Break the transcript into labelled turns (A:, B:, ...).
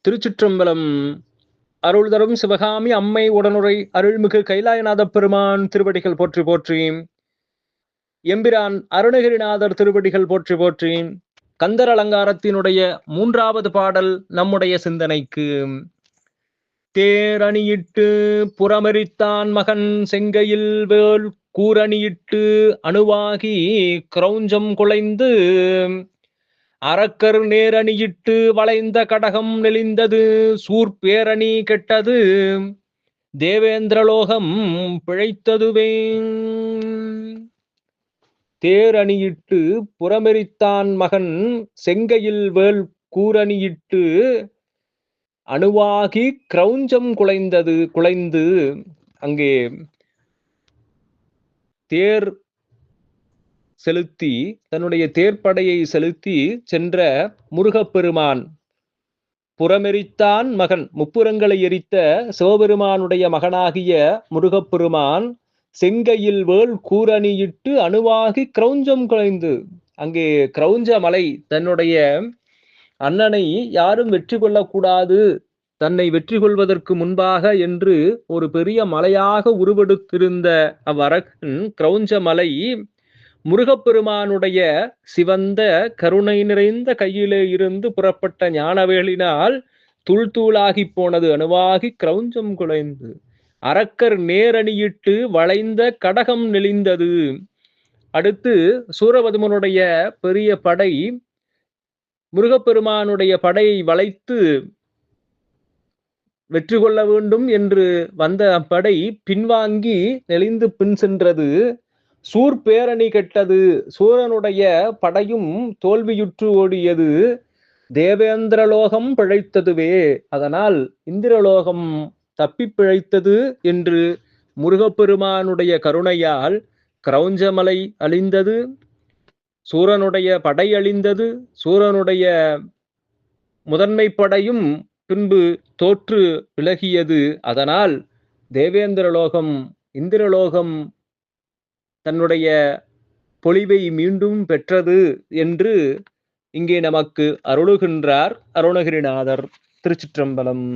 A: திருச்சிற்றம்பலம். அருள் தரும் சிவகாமி அம்மை உடனுரை அருள்மிகு கைலாயநாதப் பெருமான் திருவடிகள் போற்றி போற்றி. எம்பிரான் அருணகிரிநாதர் திருவடிகள் போற்றி போற்றி. கந்தர் அலங்காரத்தினுடைய 3வது பாடல் நம்முடைய சிந்தனைக்கு. தேரணியிட்டு புறமெரித்தான் மகன் செங்கையில் வேள் கூரணியிட்டு அணுவாகி கிரௌஞ்சம் குலைந்து அரக்கர் நேரணியிட்டு வளைந்த கடகம் நெளிந்தது சூர்பேரணி கெட்டது தேவேந்திரலோகம் பிழைத்ததுவே. தேரணியிட்டு புறமெரித்தான் மகன் செங்கையில் வேள் கூரணியிட்டு அணுவாகி கிரௌஞ்சம் குலைந்து அங்கே தேர் செலுத்தி தன்னுடைய தேர்ப்படையை செலுத்தி சென்ற முருகப்பெருமான் புறமெரித்தான் மகன், முப்புறங்களை எரித்த சிவபெருமானுடைய மகனாகிய முருகப்பெருமான் செங்கையில் வேள் கூரணியிட்டு அணுவாகி கிரௌஞ்சம் குலைந்து, அங்கே கிரௌஞ்ச மலை தன்னுடைய அண்ணனை யாரும் வெற்றி கொள்ளக்கூடாது, தன்னை வெற்றி கொள்வதற்கு முன்பாக என்று ஒரு பெரிய மலையாக உருவெடுத்திருந்த அவ்வரக்கன் கிரௌஞ்ச மலை முருகப்பெருமானுடைய சிவந்த கருணை நிறைந்த கையிலே இருந்து புறப்பட்ட ஞானவேலினால் தூள் தூளாகி போனது, அணுவாகி கிரௌஞ்சம் குலைந்து. அரக்கர் நேரணியிட்டு வளைந்த கடகம் நெளிந்தது. அடுத்து சூரபதுமனுடைய பெரிய படை முருகப்பெருமானுடைய படையை வளைத்து வெற்றி கொள்ள வேண்டும் என்று வந்த அப்படை பின்வாங்கி நெளிந்து பின் சென்றது. சூர்பேரணி கெட்டது, சூரனுடைய படையும் தோல்வியுற்று ஓடியது. தேவேந்திரலோகம் பிழைத்ததுவே, அதனால் இந்திரலோகம் தப்பி பிழைத்தது என்று முருகப்பெருமானுடைய கருணையால் கிரௌஞ்சமலை அழிந்தது, சூரனுடைய படை அழிந்தது, சூரனுடைய முதன்மை படையும் பின்பு தோற்று விலகியது. அதனால் தேவேந்திரலோகம் இந்திரலோகம் தன்னுடைய பொலிவை மீண்டும் பெற்றது என்று இங்கே நமக்கு அருளுகின்றார் அருணகிரிநாதர். திருச்சிற்றம்பலம்.